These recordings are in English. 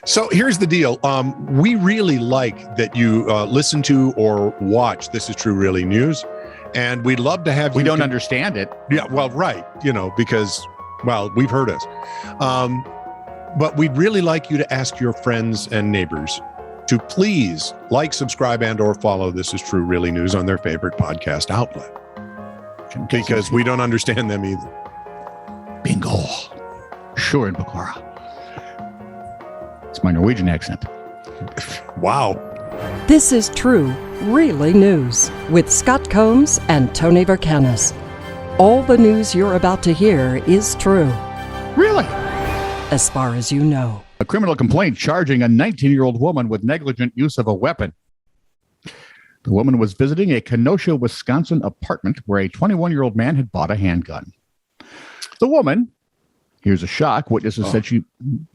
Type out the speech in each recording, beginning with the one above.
So here's the deal. We really like that you listen to or watch This Is True Really News. And we'd love to have you. We don't understand it. Yeah, well, right. Because, we've heard us. But we'd really like you to ask your friends and neighbors to please like, subscribe, and or follow This Is True Really News on their favorite podcast outlet. Because we don't understand them either. Bingo. Sure, in Bakara. It's my Norwegian accent. Wow. This is True Really News with Scott Combs and Tony Vercanis. All the news you're about to hear is true. Really? As far as you know. A criminal complaint charging a 19-year-old woman with negligent use of a weapon. The woman was visiting a Kenosha, Wisconsin apartment where a 21-year-old man had bought a handgun. The woman, here's a shock, witnesses said she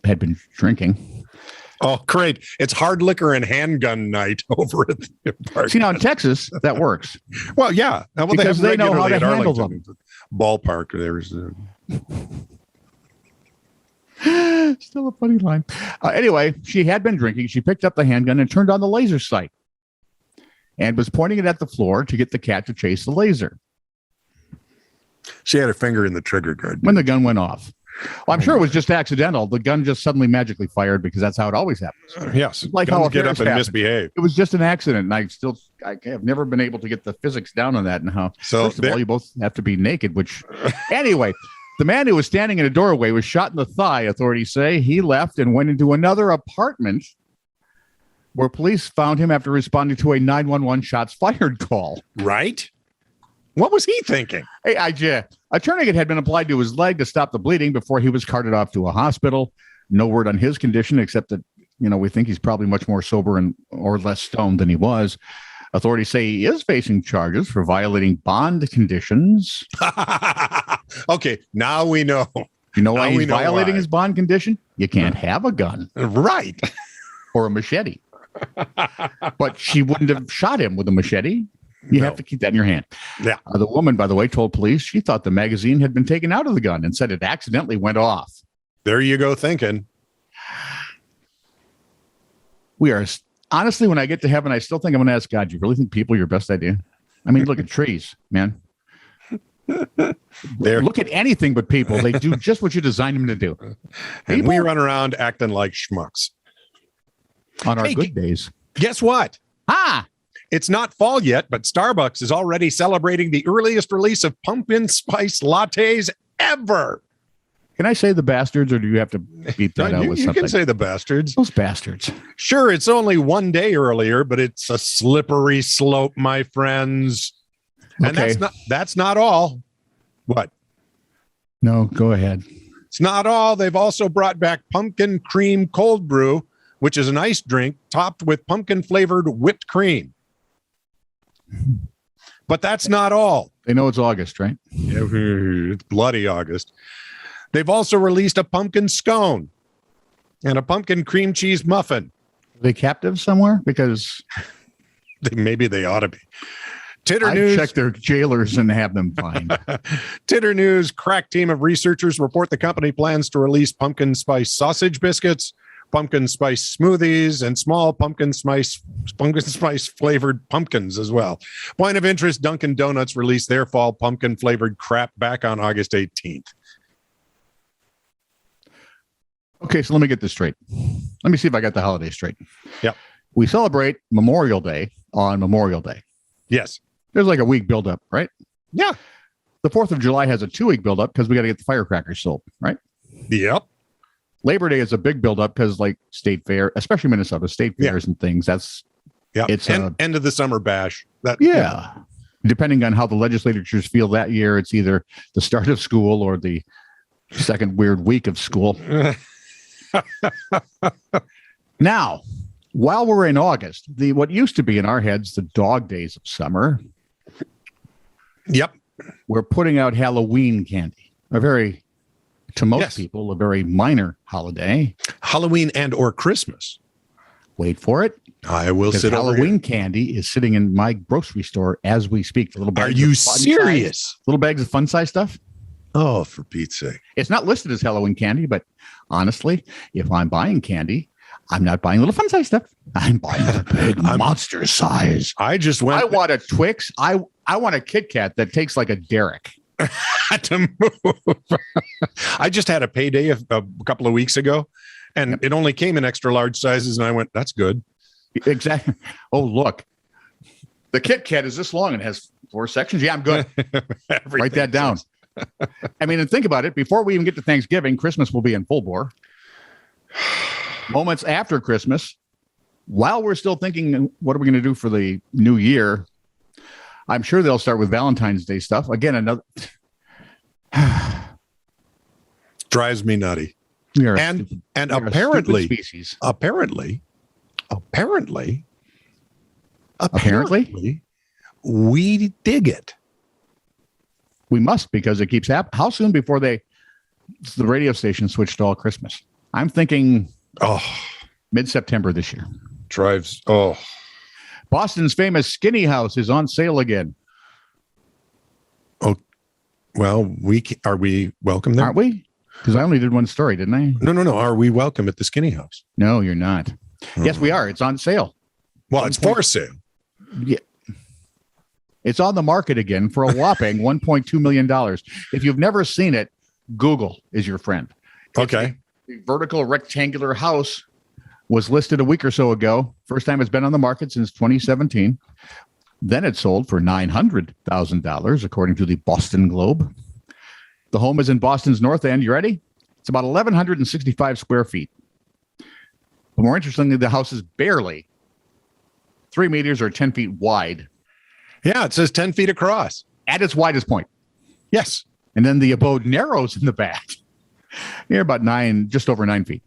had been drinking. Oh, great. It's hard liquor and handgun night over at the apartment. See, now in Texas, that works. Well, yeah. Well, because they know how to handle them. Ballpark, there's... Still a funny line. Anyway, she had been drinking. She picked up the handgun and turned on the laser sight and was pointing it at the floor to get the cat to chase the laser. She had her finger in the trigger guard. When the gun went off. Well, I'm sure it was just accidental. The gun just suddenly magically fired because that's how it always happens. Yes. Like guns how get up and misbehave. It was just an accident. And I have never been able to get the physics down on that and how, first of all, you both have to be naked, which anyway, the man who was standing in a doorway was shot in the thigh, authorities say. He left and went into another apartment where police found him after responding to a 911 shots fired call. Right? What was he thinking? Hey, a tourniquet had been applied to his leg to stop the bleeding before he was carted off to a hospital. No word on his condition, except that, we think he's probably much more sober or less stoned than he was. Authorities say he is facing charges for violating bond conditions. Okay, now we know. You know why he's violating his bond condition? You can't have a gun. Right. Or a machete. But she wouldn't have shot him with a machete. You have to keep that in your hand. Yeah. The woman, by the way, told police she thought the magazine had been taken out of the gun and said it accidentally went off. There you go thinking. We are, honestly, when I get to heaven, I still think I'm going to ask God, do you really think people are your best idea? I mean, look at trees, man. Look at anything but people. They do just what you designed them to do. And we run around acting like schmucks. On our good days. Guess what? It's not fall yet, but Starbucks is already celebrating the earliest release of pumpkin spice lattes ever. Can I say the bastards, or do you have to beat that out with something? You can say the bastards. Those bastards. Sure, it's only one day earlier, but it's a slippery slope, my friends. And that's not all. What? No, go ahead. It's not all. They've also brought back pumpkin cream cold brew, which is an iced drink topped with pumpkin flavored whipped cream. But that's not all. They know it's August, right? Yeah, it's bloody August. They've also released a pumpkin scone and a pumpkin cream cheese muffin. Are they captive somewhere? Because maybe they ought to be. TiTR I News. Check their jailers and have them fined. TiTR News crack team of researchers report the company plans to release pumpkin spice sausage biscuits, pumpkin spice smoothies, and small pumpkin spice flavored pumpkins as well. Point of interest, Dunkin' Donuts released their fall pumpkin flavored crap back on August 18th. Okay, so let me get this straight. Let me see if I got the holiday straight. Yep. We celebrate Memorial Day on Memorial Day. Yes. There's like a week buildup, right? Yeah. The 4th of July has a 2-week buildup because we got to get the firecrackers sold, right? Yep. Labor Day is a big buildup because, like, state fair, especially Minnesota, state fairs and things. It's end of the summer bash. Depending on how the legislatures feel that year, it's either the start of school or the second weird week of school. Now, while we're in August, what used to be in our heads the dog days of summer. Yep. We're putting out Halloween candy, to most people, a very minor holiday. Halloween and or Christmas. Wait for it. I will sit over Halloween here. candy is sitting in my grocery store as we speak. Little bags. Are you serious? Little bags of fun size stuff. Oh, for Pete's sake. It's not listed as Halloween candy, but honestly, if I'm buying candy, I'm not buying little fun size stuff. I'm buying the big monster size. I just went. I want a Twix. I want a Kit Kat that takes like a Derrick. To move. I just had a payday a couple of weeks ago, and it only came in extra large sizes, and I went, "That's good." Exactly. Oh, look, the Kit Kat is this long and has 4 sections. Yeah, I'm good. Write that down. I mean, and think about it. Before we even get to Thanksgiving, Christmas will be in full bore. Moments after Christmas, while we're still thinking, what are we going to do for the new year? I'm sure they'll start with Valentine's Day stuff. Again, another drives me nutty. And apparently, we dig it. We must, because it keeps happening. How soon before the radio station switched to all Christmas? I'm thinking mid-September this year. Boston's famous Skinny House is on sale again. Oh, well, are we welcome there? Aren't we? Because I only did one story, didn't I? No. Are we welcome at the Skinny House? No, you're not. Yes, we are. It's on sale. Well, it's for sale. Yeah. It's on the market again for a whopping $1.2 million. If you've never seen it, Google is your friend. Okay. The vertical rectangular house was listed a week or so ago. First time it's been on the market since 2017. Then it sold for $900,000, according to the Boston Globe. The home is in Boston's North End. You ready? It's about 1,165 square feet. But more interestingly, the house is barely 3 meters or 10 feet wide. Yeah, it says 10 feet across. At its widest point. Yes. And then the abode narrows in the back. Near about just over 9 feet.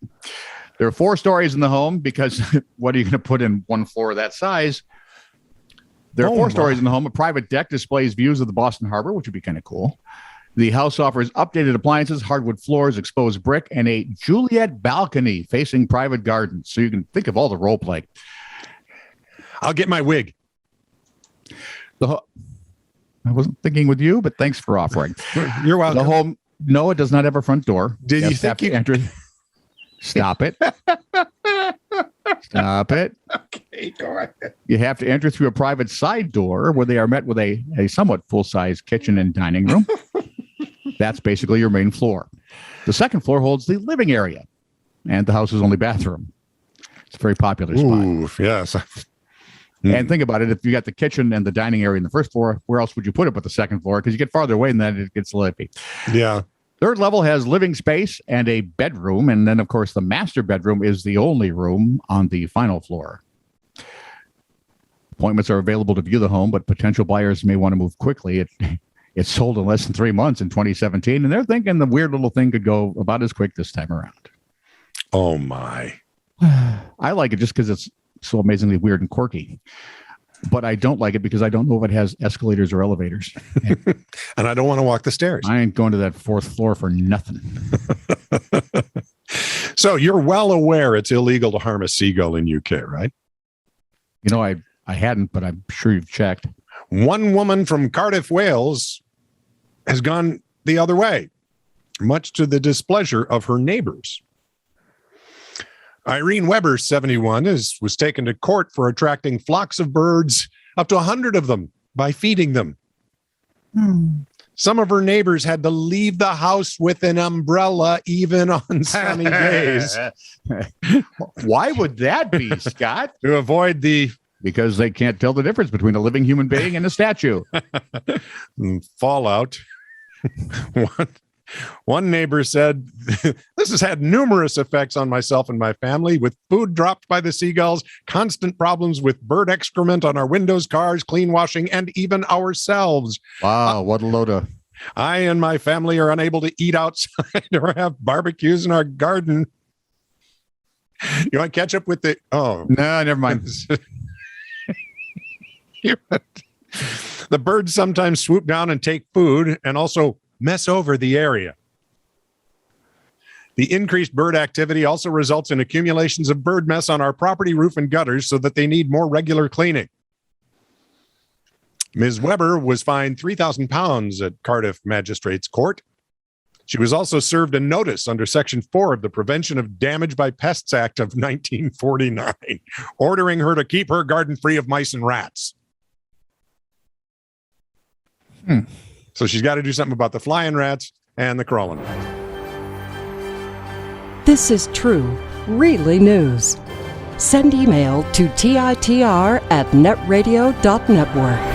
There are 4 stories in the home because what are you going to put in one floor that size? There are 4 stories in the home. A private deck displays views of the Boston Harbor, which would be kind of cool. The house offers updated appliances, hardwood floors, exposed brick, and a Juliet balcony facing private gardens. So you can think of all the role play. I'll get my wig. I wasn't thinking with you, but thanks for offering. You're welcome. The home, no, it does not have a front door. Did you think you enter? Stop it. Stop it. Okay, go ahead. You have to enter through a private side door where they are met with a somewhat full-size kitchen and dining room. That's basically your main floor. The second floor holds the living area and the house's only bathroom. It's a very popular spot. Ooh, yes. And think about it. If you got the kitchen and the dining area in the first floor, where else would you put it but the second floor? Because you get farther away and then it gets lippy. Yeah. Third level has living space and a bedroom. And then, of course, the master bedroom is the only room on the final floor. Appointments are available to view the home, but potential buyers may want to move quickly. It sold in less than 3 months in 2017, and they're thinking the weird little thing could go about as quick this time around. Oh, my. I like it just because it's so amazingly weird and quirky. But I don't like it because I don't know if it has escalators or elevators. And I don't want to walk the stairs. I ain't going to that 4th floor for nothing. So you're well aware it's illegal to harm a seagull in UK, right? You know, I hadn't, but I'm sure you've checked. One woman from Cardiff, Wales, has gone the other way, much to the displeasure of her neighbors. Irene Weber, 71, was taken to court for attracting flocks of birds, up to 100 of them, by feeding them. Some of her neighbors had to leave the house with an umbrella even on sunny days. Why would that be, Scott? To avoid because they can't tell the difference between a living human being and a statue. Fallout. One neighbor said, "This has had numerous effects on myself and my family, with food dropped by the seagulls, constant problems with bird excrement on our windows, cars, clean washing, and even ourselves. Wow, what a load of... I and my family are unable to eat outside or have barbecues in our garden." You want to catch up with the... Oh. No, never mind. The birds sometimes swoop down and take food and also mess over the area. The increased bird activity also results in accumulations of bird mess on our property roof and gutters, so that they need more regular cleaning. Ms. Weber was fined £3,000 at Cardiff Magistrates Court. She was also served a notice under Section 4 of the Prevention of Damage by Pests Act of 1949, ordering her to keep her garden free of mice and rats. So she's got to do something about the flying rats and the crawling rats. This is true, really news. Send email to TiTR@netradio.network.